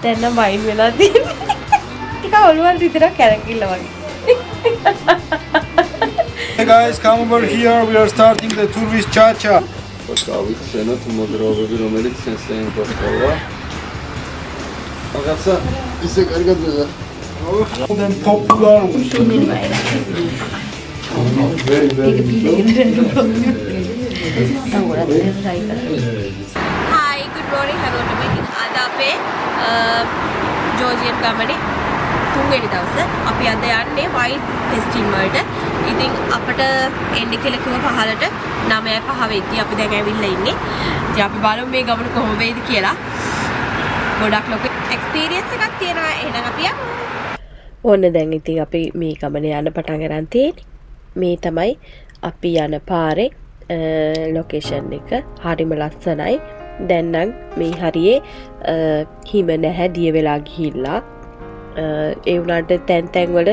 දැන් නම් වයින් වෙලා තියෙන්නේ. ටික ඔළුවල් විතරක් කැරකිල්ල වගේ. Hey guys, come over here. We are starting the tourist cha-cha. Bakavit senat moderovi romelik sensein postava. Agasa ise kargadıyor. Then popular. Hi, good morning. හැමෝටම ඉතින් අද අපේ ජෝර්ජියන් ගමනේ තුන්වෙනි දවසේ අපි අද යන්නේ වයින් ටෙස්ටිං වලට. ඉතින් අපිට එන්න කියලා කිව්ව 5ට 9:05 වෙද්දී අපි දැන් ඇවිල්ලා ඉන්නේ. ඉතින් අපි බලමු මේ ගමන කොහොම වෙයිද කියලා. ගොඩක් ලොකු එක්ස්පීරියන්ස් එකක් තියෙනවා. එහෙනම් අපි යමු. ඕන්න දැන් ඉතින් අපි මේ ගමනේ යන්න පටන් ගන්න තියෙන්නේ. මේ තමයි අපි යන පාරේ ලොකේෂන් එක. හරිම ලස්සනයි. දැන් නම් මේ හරියේ හිම නැහැ දිය වෙලා ගිහිල්ලා. ඒ වුණාට තැන් තැන් වල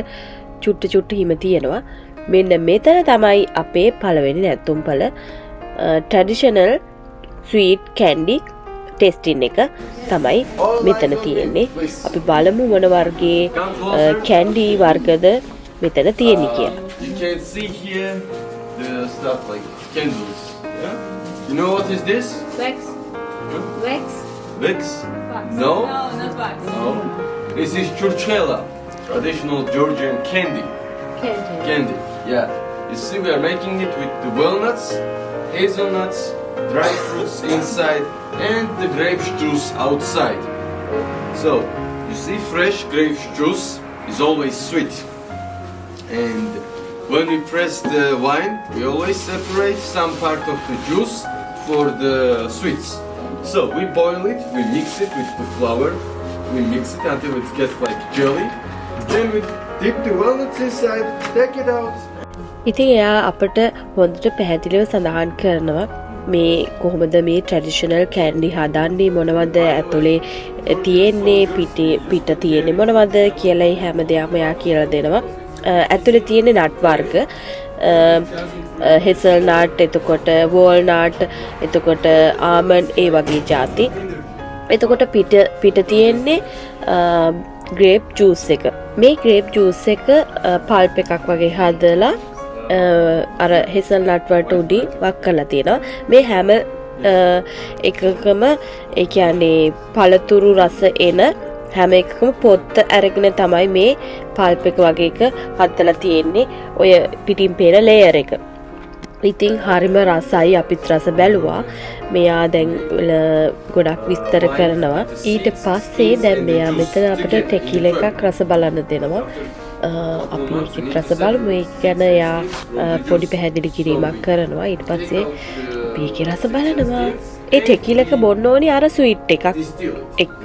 චුට්ට හිම තියෙනවා. මෙන්න මෙතන තමයි අපේ පළවෙනි නැත්තුම්පල ට්‍රැඩිෂනල් ස්වීට් කැන්ඩි ටෙස්ටින් එක තමයි මෙතන තියෙන්නේ. අපි බලමු මොන වර්ගයේ කැන්ඩි වර්ගද මෙතන තියෙන්නේ කියලා. You can see here the stuff like candles. Yeah. You know what is this? Wax. Huh? Wax. Wax? No. No, not wax. No. This is churchela, traditional Georgian candy. Candy. Yeah. You see, we are making it with the walnuts, hazelnuts, dry fruits inside, and the grape juice outside. So, you see, fresh grape juice is always sweet. And when we press the wine, we always separate some part of the juice for the sweets. So we boil it, we mix it with the flour, we mix it until it gets like jelly. Then we dip the walnuts inside, take it out. ඉතින් එයා අපට හොඳට පැහැදිලිව සඳහන් කරනවා මේ කොහොමද මේ ට්‍රැඩිෂනල් කැන්ඩි හදන්නේ, මොනවද ඇතුලේ තියෙන්නේ, පිට තියෙන්නේ මොනවද කියලා හැම දෙයක්ම එයා කියලා දෙනවා. ඇතුලේ තියෙන නට් වර්ග හෙසල් නට්, එතකොට වෝල්නට්, එතකොට ආමන්ඩ් ඒ වගේ ಜಾති. එතකොට පිට තියෙන්නේ ග්‍රේප් ජූස් එක. මේ ග්‍රේප් ජූස් එක පල්ප් එකක් වගේ හදලා අර හෙසල් නට් වලට උඩින් වක් කරලා තියෙනවා. මේ හැම එකකම ඒ කියන්නේ පළතුරු රස එන හැම එකකම පොත්ත අරගෙන තමයි මේ පල්ප් එක වගේ එක හදලා තියෙන්නේ. ඔය පිටින් පේන ලේයර් එක. ඉතින් හරිම රසයි. අපිත් රස බැලුවා. මෙයා දැන් ගොඩක් විස්තර කරනවා. ඊට පස්සේ දැන් මෙයා මෙතන අපිට ටෙකිලා එකක් රස බලන්න දෙනවා. අපි ඒකත් රස බලමු. ඒක ගැන එයා පොඩි පැහැදිලි කිරීමක් කරනවා. ඊට පස්සේ අපි ඒකේ රස බලනවා. ඒ ටෙකිලා එක බොන්න ඕනි අර ස්වීට් එකක් එක්ක.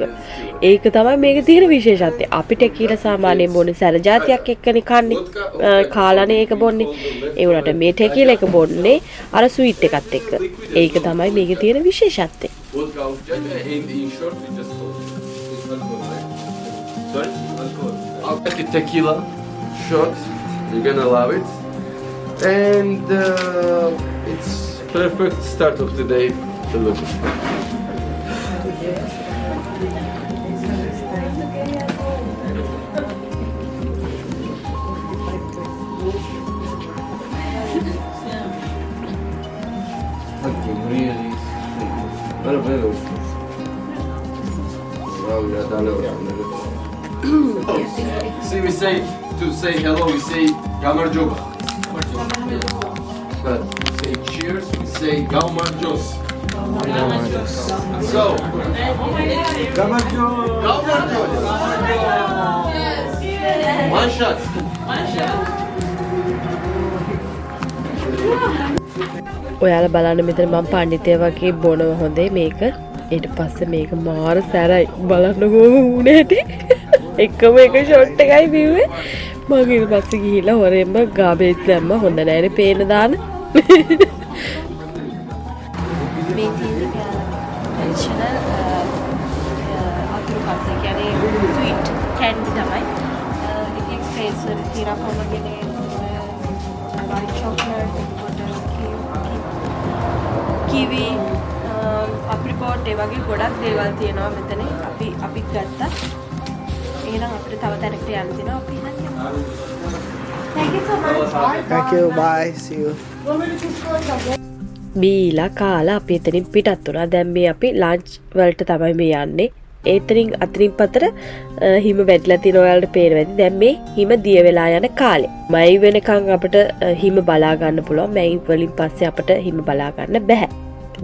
ඒක තමයි මේක තියෙන විශේෂත්වය. අපි ටෙකිලා සාමාන්‍යයෙන් බොන්නේ සැර જાතියක් එක්කනේ කන්නේ. කාලානේ ඒක බොන්නේ. ඒ වුණාට මේ ටෙකිලා එක බොන්නේ අර ස්වීට් එකත් එක්ක. ඒක තමයි මේකේ තියෙන විශේෂත්වය. In short, we just sorry? I'll get the tequila shot. You're gonna love it. And it's perfect start of the day. Look. Really see, we say to say hello, we say Gamarjoba. But say cheers, we say Gamarjos. So, Gamarjos. One shot. ඔයාලා බලන්න මෙතන මම පඬිතය වගේ බොනවා හොඳේ මේක. ඊට පස්සේ මේක මාර සැරයි. බලන්න කොහොම වුණේ ඇටි. එකම එක ෂොට් එකයි බිව්වේ. මම ඊට පස්සේ ගිහිල්ලා හොරෙන්ම ගාබේත් දැම්ම. හොඳ නැහැනේ පේන දාන. මේ තියෙන්නේ ට්‍රැඩිෂනල් අතුරු පස්ස කියන්නේ ස්වීට් කැන්ඩි තමයි. ඉතින් ෆ්‍රේසර් තිරා කොමගෙන white chocolate, kiwi, apricot පෝට් ඒ වගේ ගොඩක් දේවල් තියෙනවා මෙතන. අපි ගත්තා. එහෙනම් අපිට තව තැනකට යන්න දෙනවා. අපි එහෙනම් යමු. Thank you so much. Thank you. Bye. See you. බීලා කාලා අපි එතනින් පිටත් වුණා. දැන් මේ අපි ලන්ච් වලට තමයි මේ යන්නේ. ඒතරින් අතරින් පතර හිම වැටිලා තියෙන ඔයාලට පේනවා ඇති. දැන් මේ හිම දිය වෙලා යන කාලේ. මයි වෙනකන් අපිට හිම බලා ගන්න පුළුවන්. මයි වලින් පස්සේ අපිට හිම බලා ගන්න බෑ.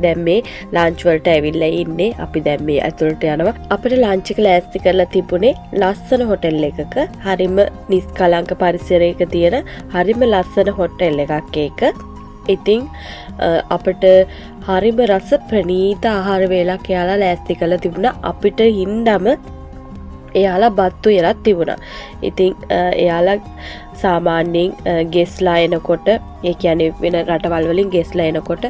දැන් මේ ලන්ච් වලට ඇවිල්ලා ඉන්නේ. අපි දැන් මේ ඇතුළට යනවා. අපිට ලන්ච් එක ලෑස්ති කරලා තිබුණේ ලස්සන හොටෙල් එකක. හරිම නිස්කලංක පරිසරයක තියෙන හරිම ලස්සන හොටෙල් එකක් ඒක. ඉතින් අපිට හරිම රස ප්‍රණීත ආහාර වේලක් එයාලා ලෑස්ති කරලා තිබුණා. අපිට හින්දම එයාලා බත්තු යලක් තිබුණා. ඉතින් එයාලා සාමාන්‍යයෙන් ගෙස්ලා එනකොට ඒ කියන්නේ වෙන රටවල් වලින් ගෙස්ලා එනකොට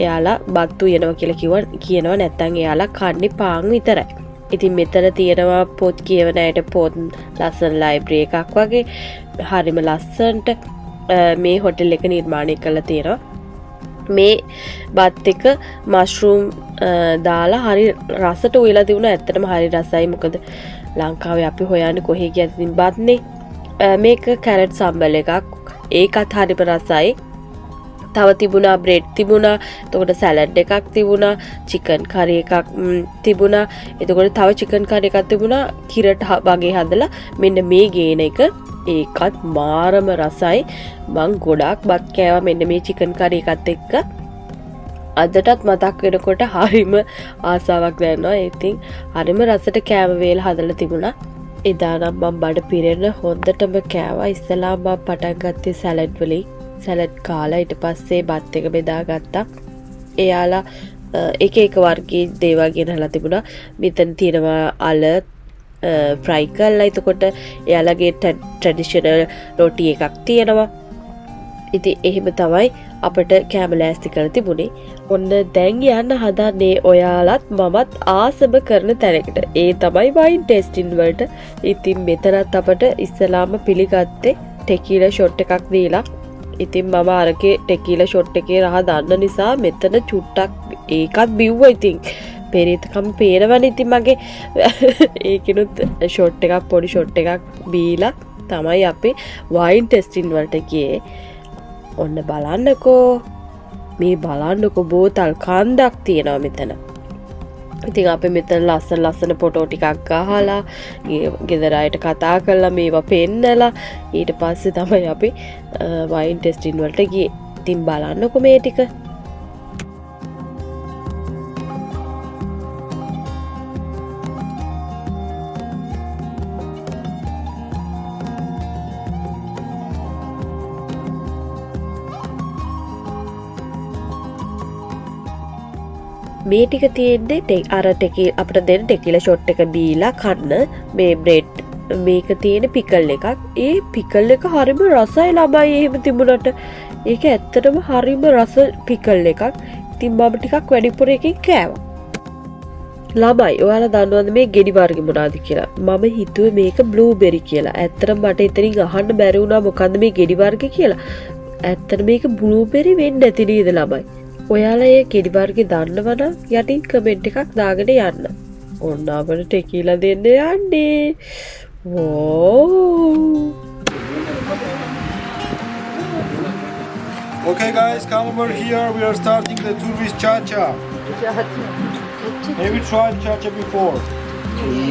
එයාලා බත්තු යනවා කියලා කියනවා. නැත්නම් එයාලා කන්නේ පාන් විතරයි. ඉතින් මෙතන තියෙනවා පොත් කියවන අයට පොත් ලස්සන ලයිබ්‍රරි එකක් වගේ හරිම ලස්සනට මේ හොටෙල් එක නිර්මාණය කරලා තියෙනවා. මේ බත් එක මෂ්රූම් දාලා හරි රසට උයලා තිබුණා. ඇත්තටම හරි රසයි. මොකද ලංකාවේ අපි හොයන්නේ කොහේ ගියත් ඉතින් බත්නේ. මේක කැරට් සම්බල් එකක්. ඒකත් හරිම රසයි. තව තිබුණා බ්‍රෙඩ් තිබුණා. එතකොට සැලඩ් එකක් තිබුණා. චිකන් කරි එකක් තිබුණා. එතකොට තව චිකන් කරි එකක් තිබුණා. කිරට වගේ හදලා මෙන්න මේ ගේන එක. ඒකත් මාරම රසයි. මං ගොඩාක් බත් කෑවා මෙන්න මේ චිකන් කරි එකත් එක්ක. අදටත් මතක් වෙනකොට හරිම ආසාවක් දැනෙනවා. ඉතින් හරිම රසට කෑම වේල හදලා තිබුණා. එදා නම් මම බඩ පිරෙන හොඳටම කෑවා. ඉස්සලා මම පටන් ගත්තේ සැලඩ් වලින්. සැලඩ් කාලා ඊට පස්සේ බත් එක බෙදාගත්තා. එයාලා එක එක වර්ගයේ දේවල් ගෙනහලා තිබුණා. මෙතන තියෙනවා අල ෆ්‍රයි කරලා. එතකොට එයාලගේ ට්‍රැඩිෂනල් රොටි එකක් තියෙනවා. ඉතින් එහෙම තමයි අපිට කැම ලෑස්ති කරලා තිබුණේ. ඔන්න දැන් යන්න හදන්නේ ඔයාලත් මමත් ආසම කරන තැනකට. ඒ තමයි වයින් ටෙස්ටින් වලට. ඉතින් මෙතනත් අපිට ඉස්සලාම පිළිගත්තේ ටෙකීලා ෂොට් එකක් දීලා. ඉතින් මම අරකේ ටෙකීලා ෂොට් එකේ රහ දන්න නිසා මෙතන චුට්ටක් ඒකත් බිව්වා. ඉතින් පෙරේතකම පේනවනේ. ඉතින් මගේ ඒකිනුත් ෂොට් එකක් පොඩි ෂොට් එකක් බීලා තමයි අපි වයින් ටෙස්ටින් වලට ගියේ. ඔන්න බලන්නකෝ. මේ බලන්නකෝ බෝතල් කන්දක් තියෙනවා මෙතන. ඉතින් අපි මෙතන ලස්සන ෆොටෝ ටිකක් ගහලා ගෙදර අයට කතා කරලා මේවා පෙන්නලා ඊට පස්සේ තමයි අපි වයින් ටෙස්ටින් වලට ගියේ. ඉතින් බලන්නකෝ මේ ටික. මේ ටික තියෙන්නේ අර අපිට දෙන ටෙකිලා ෂොට් එක බීලා කන්න. මේ බ්‍රෙඩ් මේක තියෙන පිකල් එකක්. ඒ පිකල් එක හරිම රසයි ළමයි. එහෙම තිබුණට ඒක ඇත්තටම හරිම රස පිකල් එකක්. ඉතින් මම ටිකක් වැඩිපුර එකකින් කෑවා. ළමයි ඔයාලා දන්නවද මේ ගෙඩි වර්ග මොනවද කියලා? මම හිතුවේ මේක බ්ලූබෙරි කියලා. ඇත්තටම මට එතනින් අහන්න බැරි වුණා මොකද්ද මේ ගෙඩි වර්ග කියලා. ඇත්තට මේක බ්ලූබෙරි වෙන්න ඇති නේද ළමයි? ඔයාලා ඒ ගෙඩි වර්ග දන්නවනම් යටින් කමෙන්ට් එකක් දාගෙන යන්න. ඔන්න අපිට ටෙකීලා දෙන්න යන්නේ. ඕ. Okay guys, come over here. We are starting the tour with Cha-Cha. Have you tried Cha-Cha before?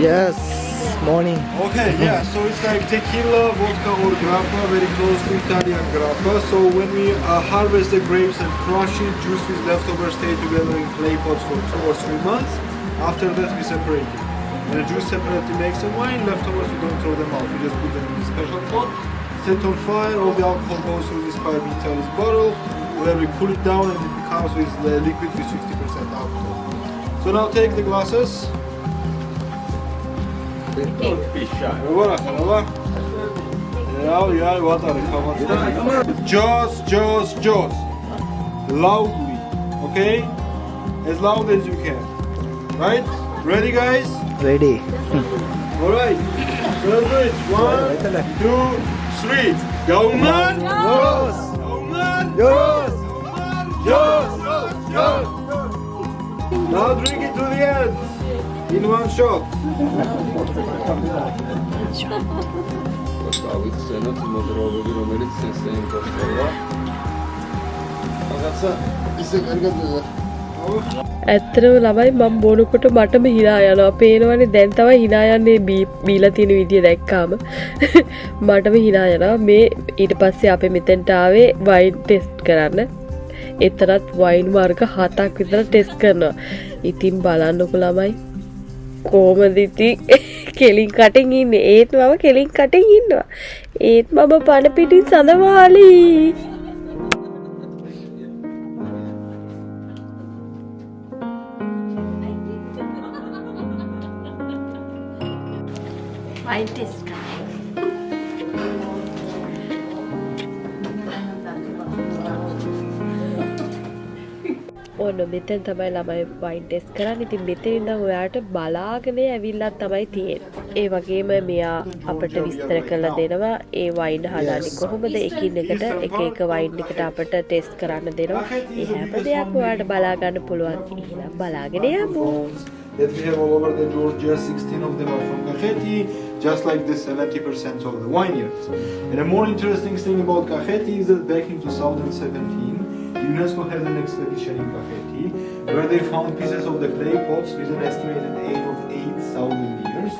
Yes. Morning. Okay, yeah, so it's like tequila, vodka or grappa, very close to Italian grappa. So when we harvest the grapes and crush it, juice with leftovers stay together in clay pots for 2 or 3 months. After that we separate it. When the juice separately makes the wine, leftovers we don't throw them out. We just put them in a special pot, set on fire, all the alcohol goes through this 5 litre bottle. Then we cool it down and it becomes with the liquid with 50% alcohol. So now take the glasses. Don't be shy. Jaws. Loudly, okay? As loud as you can. Right? Ready, guys? Ready. Alright. Let's do it. 1, 2, 3. Go, man! Jaws. Go, man! Jaws. Jaws! Now drink it to the end. In one shot. Stavit senat modrovi რომელიც სენსეინ გასწავლა. რაღაცა ისე კარგად ඇත්තටම ළමයි මම බොනකොට මටම hina යනවා. පේනවනේ දැන් තමයි hina යන්නේ බීලා තියෙන විදිය දැක්කාම. මටම hina යනවා. මේ ඊට පස්සේ අපි මෙතෙන්ට ආවේ වයින් ටෙස්ට් කරන්න. එතරම් වයින් වර්ග 7ක් විතර ටෙස්ට් කරනවා. ඉතින් බලන්නකො ළමයි. කොහමද ඉතින් කෙලින් කටින් ඉන්නේ. ඒත් මම කෙලින් කටින් ඉන්නවා. ඒත් මම පණ පිටින් සඳමාලි. Wine test. ඕන මෙතෙන් තමයි ළමයි වයින් ටෙස්ට් කරන්නේ. ඉතින් මෙතන ඉඳන් ඔයාට බලාගෙන ඇවිල්ලා තමයි තියෙන්නේ. ඒ වගේම මෙයා අපිට විස්තර කරලා දෙනවා ඒ වයින් හදන්නේ කොහොමද, එකින් එකට එක වයින් එකට අපිට ටෙස්ට් කරන්න දෙනවා. ඒ හැම දෙයක්ම ඔයාට බලා ගන්න පුළුවන්. එහෙනම් බලාගෙන යමු. That we have all over the Georgia, 16 of them are from Kakheti, just like the 70% of the vineyards. And a more interesting thing about Kakheti is that back in 2017, UNESCO had an expedition in Kakheti where they found pieces of the clay pots with an estimated age of 8,000 years.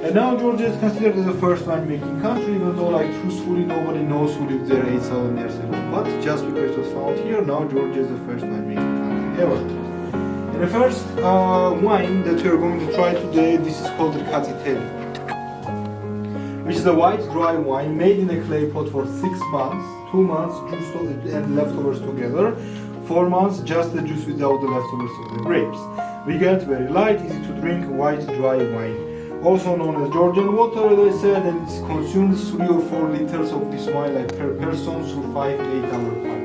And now Georgia is considered as the first winemaking country, even though like truthfully nobody knows who lived there 8,000 years ago. But just because it was found here, now Georgia is the first winemaking country ever. And the first wine that we are going to try today, this is called the Katsiteli, which is a white dry wine made in a clay pot for 6 months, 2 months juice and leftovers together, 4 months just the juice without the leftovers of the grapes. We get very light, easy to drink white dry wine, also known as Georgian water, as I said, and it consumes 3 or 4 liters of this wine like per person through 5-8 hour parties.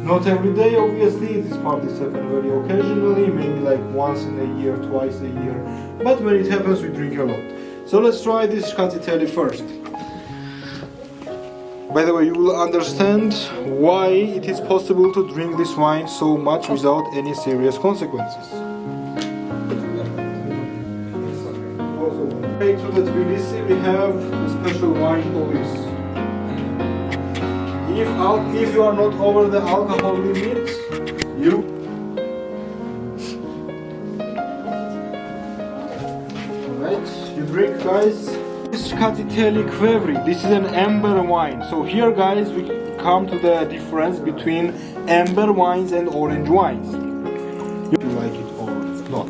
Not every day, obviously, these parties happen very occasionally, maybe like once in a year, twice a year, but when it happens we drink a lot. So let's try this Katsiteli first. By the way, you will understand why it is possible to drink this wine so much without any serious consequences. Also, to the Tbilisi we have a special wine police. If you are not over the alcohol limit, you drink, guys. This is Katsiteli Kvevri. This is an amber wine. So here, guys, we come to the difference between amber wines and orange wines. If you like it or not.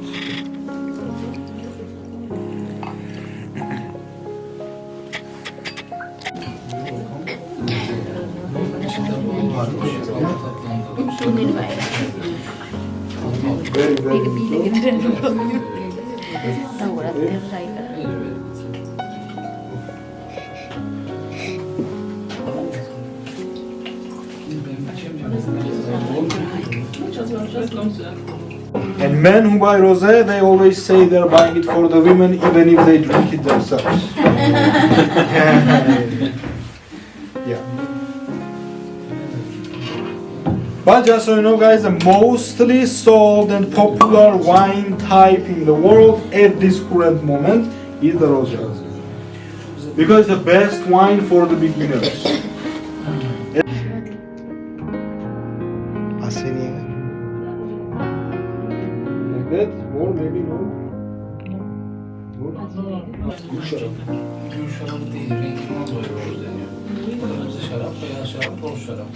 And men who buy rosé, they always say they're buying it for the women, even if they drink it themselves. Yeah. But just so you know, guys, the mostly sold and popular wine type in the world at this current moment is the rosé, because it's the best wine for the beginners. Like that, more maybe no. Gül şarabı değil, renkli oluyor deniyor. Kırmızı şarap, beyaz şarap, toz şarap.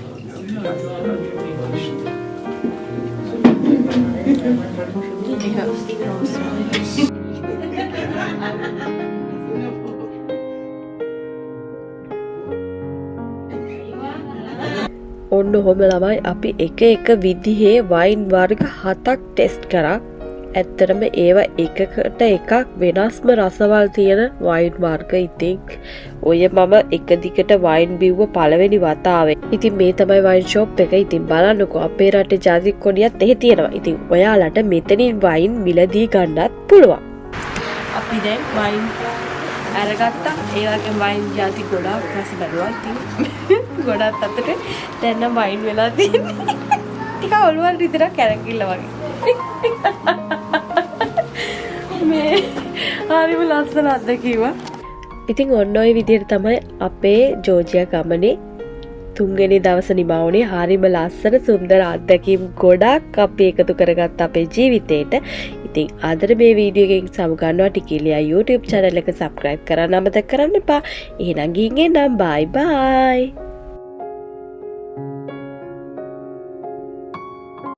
ඔන්න ඔහොම ළමයි අපි එක විදිහේ වයින් වර්ග 7ක් test කරා. ඇත්තටම ඒවා එකකට එකක් වෙනස්ම රසවල් තියෙන වයින් වර්ග. ඉතින් ඔය මම එක දිගට වයින් බිව්ව පළවෙනි වතාවේ. ඉතින් මේ තමයි වයින් ෂොප් එක. ඉතින් බලන්නකෝ අපේ රටේ ජාතික කොඩියත් එහෙ තියෙනවා. ඉතින් ඔයාලට මෙතනින් වයින් මිලදී ගන්නත් පුළුවන්. අපි දැන් වයින් අරගත්තා. ඒ වගේම වයින් ජාති ගොඩාක් රස බැලුවා. ඉතින් ගොඩක් අතට දැන් නම් වයින් වෙලා තියෙන්නේ. ටික ඔළුවල් විතරක් කැරකිල්ල වගේ. මේ හරිම ලස්සන අත්දැකීමක්. ඉතින් ඔන්න ඔය විදිහට තමයි අපේ ජෝර්ජියා ගමනේ තුන්වෙනි දවස නිමා වුණේ. හරිම ලස්සන සුන්දර අත්දැකීම් ගොඩක් අපි එකතු කරගත්ත අපේ ජීවිතේට. ඉතින් අදට මේ වීඩියෝ එකෙන් සමුගන්නවා. ටිකිලියා YouTube channel එක subscribe කරන්න අමතක කරන්න එපා. එහෙනම් ගිහින් එන්නම්. bye bye.